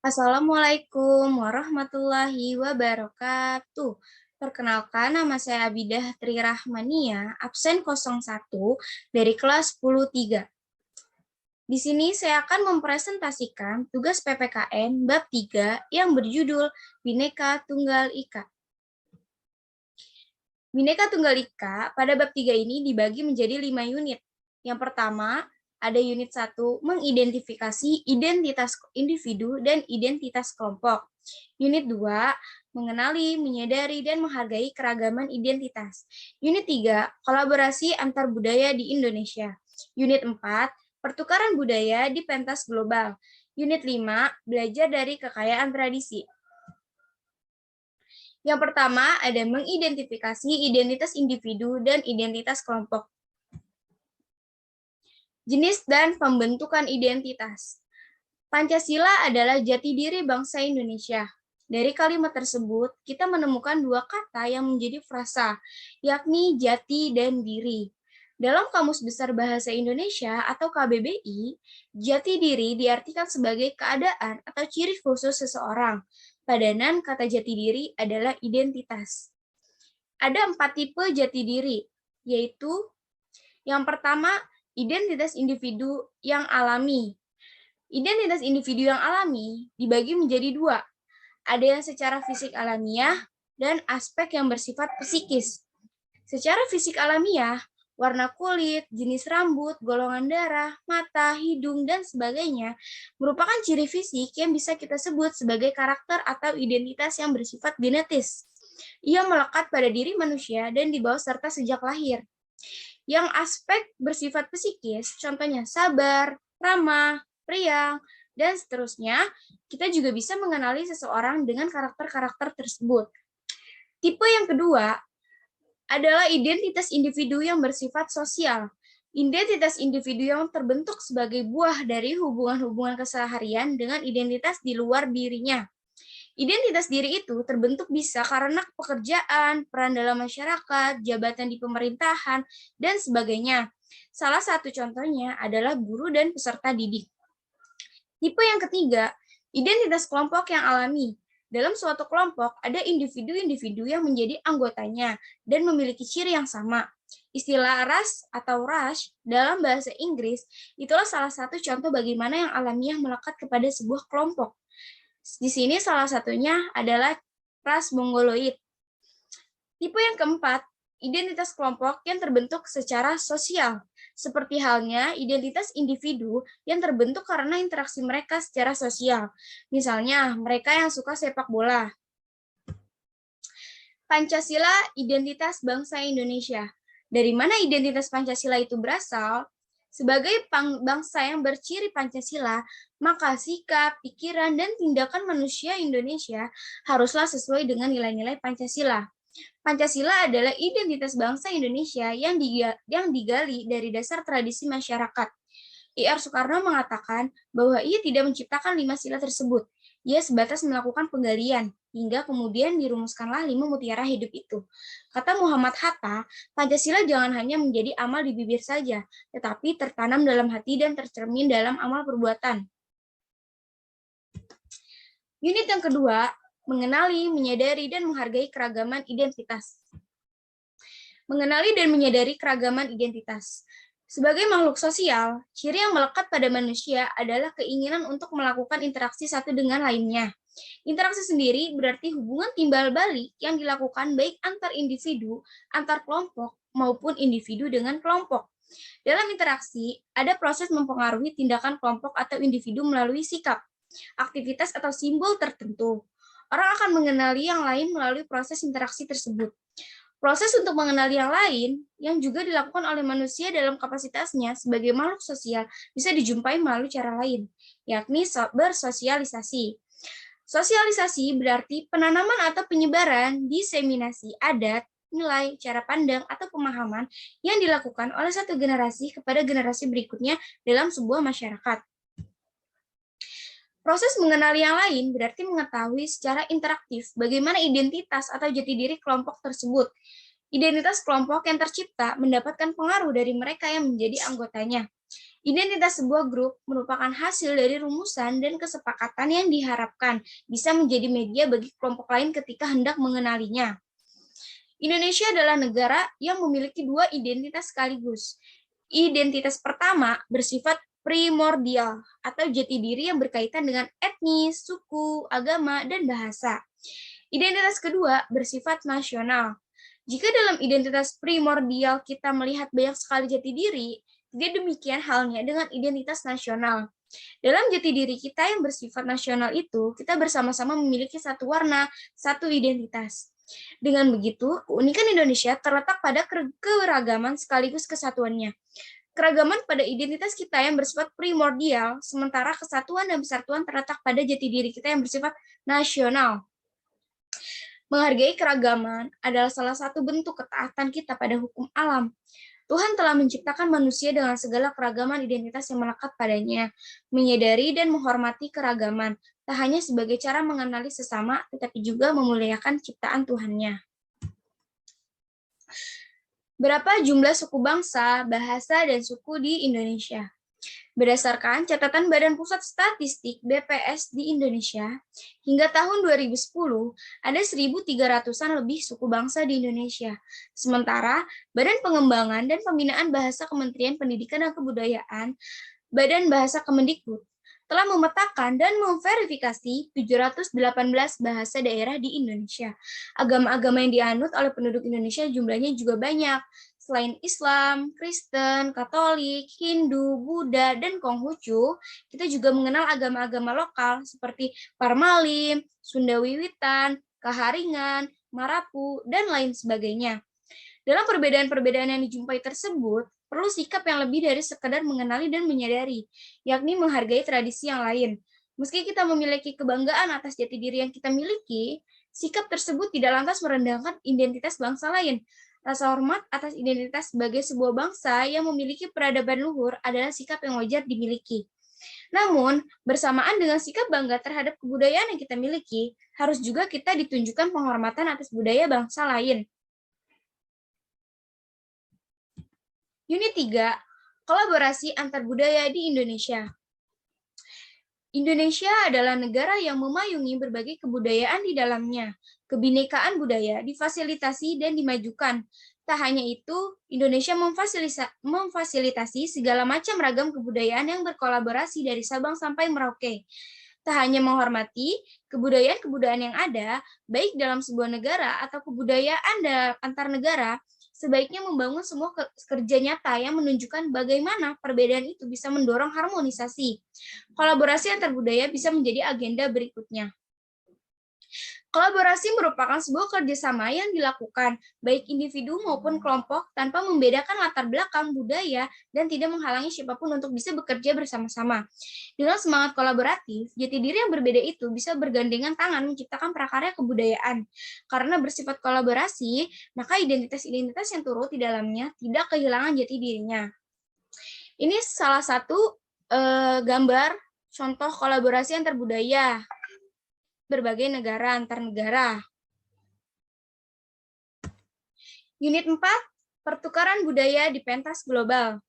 Assalamualaikum warahmatullahi wabarakatuh. Perkenalkan, nama saya Abidah Tri Rahmania, absen 01 dari kelas 10-3. Di sini saya akan mempresentasikan tugas PPKN bab 3 yang berjudul Bhinneka Tunggal Ika. Bhinneka Tunggal Ika pada bab 3 ini dibagi menjadi 5 unit. Yang pertama, ada unit 1, mengidentifikasi identitas individu dan identitas kelompok. Unit 2, mengenali, menyadari, dan menghargai keragaman identitas. Unit 3, kolaborasi antar budaya di Indonesia. Unit 4, pertukaran budaya di pentas global. Unit 5, belajar dari kekayaan tradisi. Yang pertama, ada mengidentifikasi identitas individu dan identitas kelompok. Jenis dan pembentukan identitas. Pancasila adalah jati diri bangsa Indonesia. Dari kalimat tersebut, kita menemukan dua kata yang menjadi frasa, yakni jati dan diri. Dalam Kamus Besar Bahasa Indonesia atau KBBI, jati diri diartikan sebagai keadaan atau ciri khusus seseorang. Padanan kata jati diri adalah identitas. Ada 4 tipe jati diri, yaitu yang pertama, identitas individu yang alami. Identitas individu yang alami dibagi menjadi 2. Ada yang secara fisik alamiah dan aspek yang bersifat psikis. Secara fisik alamiah, warna kulit, jenis rambut, golongan darah, mata, hidung, dan sebagainya merupakan ciri fisik yang bisa kita sebut sebagai karakter atau identitas yang bersifat genetis. Ia melekat pada diri manusia dan dibawa serta sejak lahir. Yang aspek bersifat psikis, contohnya sabar, ramah, riang, dan seterusnya, kita juga bisa mengenali seseorang dengan karakter-karakter tersebut. Tipe yang kedua adalah identitas individu yang bersifat sosial. Identitas individu yang terbentuk sebagai buah dari hubungan-hubungan keseharian dengan identitas di luar dirinya. Identitas diri itu terbentuk bisa karena pekerjaan, peran dalam masyarakat, jabatan di pemerintahan, dan sebagainya. Salah satu contohnya adalah guru dan peserta didik. Tipe yang ketiga, identitas kelompok yang alami. Dalam suatu kelompok, ada individu-individu yang menjadi anggotanya dan memiliki ciri yang sama. Istilah ras atau rush dalam bahasa Inggris itulah salah satu contoh bagaimana yang alamiah melekat kepada sebuah kelompok. Di sini salah satunya adalah ras Mongoloid. Tipe yang keempat, identitas kelompok yang terbentuk secara sosial, seperti halnya identitas individu yang terbentuk karena interaksi mereka secara sosial. Misalnya, mereka yang suka sepak bola. Pancasila, identitas bangsa Indonesia. Dari mana identitas Pancasila itu berasal? Sebagai bangsa yang berciri Pancasila, maka sikap, pikiran, dan tindakan manusia Indonesia haruslah sesuai dengan nilai-nilai Pancasila. Pancasila adalah identitas bangsa Indonesia yang digali dari dasar tradisi masyarakat. I.R. Soekarno mengatakan bahwa ia tidak menciptakan 5 sila tersebut. Ia sebatas melakukan penggalian, hingga kemudian dirumuskanlah 5 mutiara hidup itu. Kata Muhammad Hatta, Pancasila jangan hanya menjadi amal di bibir saja, tetapi tertanam dalam hati dan tercermin dalam amal perbuatan. Unit yang kedua, mengenali, menyadari, dan menghargai keragaman identitas. Mengenali dan menyadari keragaman identitas. Sebagai makhluk sosial, ciri yang melekat pada manusia adalah keinginan untuk melakukan interaksi satu dengan lainnya. Interaksi sendiri berarti hubungan timbal balik yang dilakukan baik antar individu, antar kelompok, maupun individu dengan kelompok. Dalam interaksi, ada proses mempengaruhi tindakan kelompok atau individu melalui sikap, aktivitas atau simbol tertentu. Orang akan mengenali yang lain melalui proses interaksi tersebut. Proses untuk mengenali yang lain yang juga dilakukan oleh manusia dalam kapasitasnya sebagai makhluk sosial bisa dijumpai melalui cara lain, yakni bersosialisasi. Sosialisasi berarti penanaman atau penyebaran, diseminasi adat, nilai, cara pandang, atau pemahaman yang dilakukan oleh satu generasi kepada generasi berikutnya dalam sebuah masyarakat. Proses mengenali yang lain berarti mengetahui secara interaktif bagaimana identitas atau jati diri kelompok tersebut. Identitas kelompok yang tercipta mendapatkan pengaruh dari mereka yang menjadi anggotanya. Identitas sebuah grup merupakan hasil dari rumusan dan kesepakatan yang diharapkan bisa menjadi media bagi kelompok lain ketika hendak mengenalinya. Indonesia adalah negara yang memiliki dua identitas sekaligus. Identitas pertama bersifat primordial atau jati diri yang berkaitan dengan etnis, suku, agama, dan bahasa. Identitas kedua bersifat nasional. Jika dalam identitas primordial kita melihat banyak sekali jati diri, tidak demikian halnya dengan identitas nasional. Dalam jati diri kita yang bersifat nasional itu, kita bersama-sama memiliki satu warna, satu identitas. Dengan begitu, keunikan Indonesia terletak pada keragaman sekaligus kesatuannya. Keragaman pada identitas kita yang bersifat primordial, sementara kesatuan dan persatuan terletak pada jati diri kita yang bersifat nasional. Menghargai keragaman adalah salah satu bentuk ketaatan kita pada hukum alam. Tuhan telah menciptakan manusia dengan segala keragaman identitas yang melekat padanya, menyadari dan menghormati keragaman, tak hanya sebagai cara mengenali sesama, tetapi juga memuliakan ciptaan Tuhannya. Berapa jumlah suku bangsa, bahasa, dan suku di Indonesia? Berdasarkan catatan Badan Pusat Statistik (BPS) di Indonesia, hingga tahun 2010 ada 1.300-an lebih suku bangsa di Indonesia. Sementara Badan Pengembangan dan Pembinaan Bahasa Kementerian Pendidikan dan Kebudayaan, Badan Bahasa Kemendikbud, telah memetakan dan memverifikasi 718 bahasa daerah di Indonesia. Agama-agama yang dianut oleh penduduk Indonesia jumlahnya juga banyak. Selain Islam, Kristen, Katolik, Hindu, Buddha, dan Konghucu, kita juga mengenal agama-agama lokal seperti Parmalim, Sunda Wiwitan, Kaharingan, Marapu, dan lain sebagainya. Dalam perbedaan-perbedaan yang dijumpai tersebut, perlu sikap yang lebih dari sekadar mengenali dan menyadari, yakni menghargai tradisi yang lain. Meski kita memiliki kebanggaan atas jati diri yang kita miliki, sikap tersebut tidak lantas merendahkan identitas bangsa lain. Rasa hormat atas identitas sebagai sebuah bangsa yang memiliki peradaban luhur adalah sikap yang wajar dimiliki. Namun, bersamaan dengan sikap bangga terhadap kebudayaan yang kita miliki, harus juga kita ditunjukkan penghormatan atas budaya bangsa lain. Unit 3, kolaborasi antar budaya di Indonesia. Indonesia adalah negara yang memayungi berbagai kebudayaan di dalamnya. Kebinekaan budaya difasilitasi dan dimajukan. Tak hanya itu, Indonesia memfasilitasi segala macam ragam kebudayaan yang berkolaborasi dari Sabang sampai Merauke. Tak hanya menghormati kebudayaan-kebudayaan yang ada, baik dalam sebuah negara atau kebudayaan antar negara, sebaiknya membangun semua kerja nyata yang menunjukkan bagaimana perbedaan itu bisa mendorong harmonisasi. Kolaborasi antar budaya bisa menjadi agenda berikutnya. Kolaborasi merupakan sebuah kerjasama yang dilakukan baik individu maupun kelompok tanpa membedakan latar belakang budaya dan tidak menghalangi siapapun untuk bisa bekerja bersama-sama. Dengan semangat kolaboratif, jati diri yang berbeda itu bisa bergandengan tangan menciptakan prakarya kebudayaan. Karena bersifat kolaborasi, maka identitas-identitas yang turut di dalamnya tidak kehilangan jati dirinya. Ini salah satu gambar contoh kolaborasi antar budaya berbagai negara antar negara. Unit 4, pertukaran budaya di pentas global.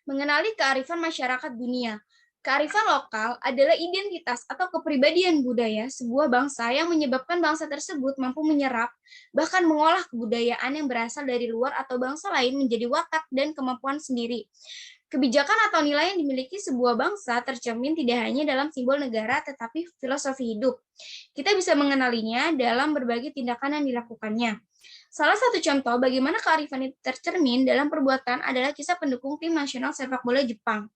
Mengenali kearifan masyarakat dunia. Kearifan lokal adalah identitas atau kepribadian budaya sebuah bangsa yang menyebabkan bangsa tersebut mampu menyerap, bahkan mengolah kebudayaan yang berasal dari luar atau bangsa lain menjadi watak dan kemampuan sendiri. Kebijakan atau nilai yang dimiliki sebuah bangsa tercermin tidak hanya dalam simbol negara, tetapi filosofi hidup. Kita bisa mengenalinya dalam berbagai tindakan yang dilakukannya. Salah satu contoh bagaimana kearifan itu tercermin dalam perbuatan adalah kisah pendukung tim nasional sepak bola Jepang.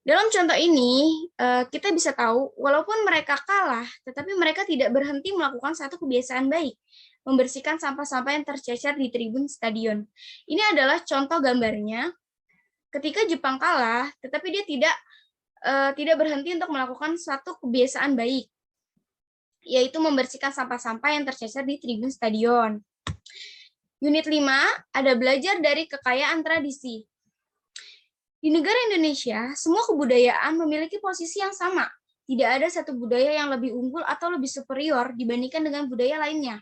Dalam contoh ini, kita bisa tahu, walaupun mereka kalah, tetapi mereka tidak berhenti melakukan satu kebiasaan baik, membersihkan sampah-sampah yang tercecer di tribun stadion. Ini adalah contoh gambarnya. Ketika Jepang kalah, tetapi dia tidak berhenti untuk melakukan satu kebiasaan baik, yaitu membersihkan sampah-sampah yang tercecer di tribun stadion. Unit 5, ada belajar dari kekayaan tradisi. Di negara Indonesia, semua kebudayaan memiliki posisi yang sama. Tidak ada satu budaya yang lebih unggul atau lebih superior dibandingkan dengan budaya lainnya.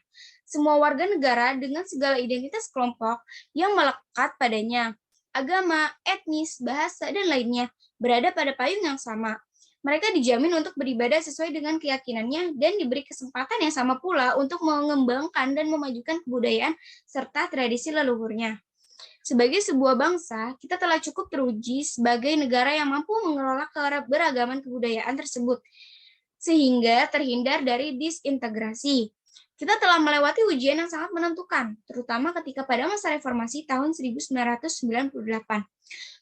semua warga negara dengan segala identitas kelompok yang melekat padanya, agama, etnis, bahasa, dan lainnya, berada pada payung yang sama. Mereka dijamin untuk beribadah sesuai dengan keyakinannya dan diberi kesempatan yang sama pula untuk mengembangkan dan memajukan kebudayaan serta tradisi leluhurnya. Sebagai sebuah bangsa, kita telah cukup teruji sebagai negara yang mampu mengelola keberagaman kebudayaan tersebut, sehingga terhindar dari disintegrasi. Kita telah melewati ujian yang sangat menentukan, terutama ketika pada masa reformasi tahun 1998.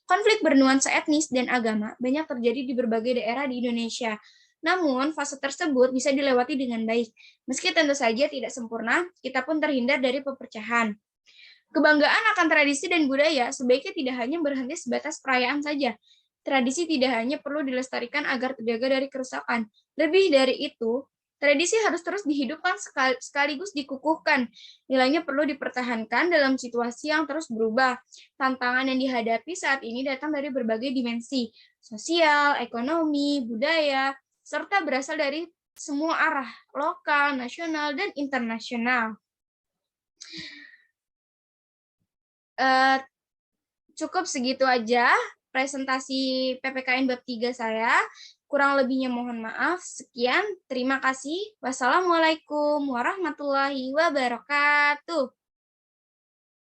Konflik bernuansa etnis dan agama banyak terjadi di berbagai daerah di Indonesia. Namun, fase tersebut bisa dilewati dengan baik. Meski tentu saja tidak sempurna, kita pun terhindar dari perpecahan. Kebanggaan akan tradisi dan budaya sebaiknya tidak hanya berhenti sebatas perayaan saja. Tradisi tidak hanya perlu dilestarikan agar terjaga dari kerusakan. Lebih dari itu, tradisi harus terus dihidupkan sekaligus dikukuhkan. Nilainya perlu dipertahankan dalam situasi yang terus berubah. Tantangan yang dihadapi saat ini datang dari berbagai dimensi, sosial, ekonomi, budaya, serta berasal dari semua arah, lokal, nasional, dan internasional. Cukup segitu aja presentasi PPKN bab 3 saya. Kurang lebihnya mohon maaf. Sekian, terima kasih. Wassalamualaikum warahmatullahi wabarakatuh.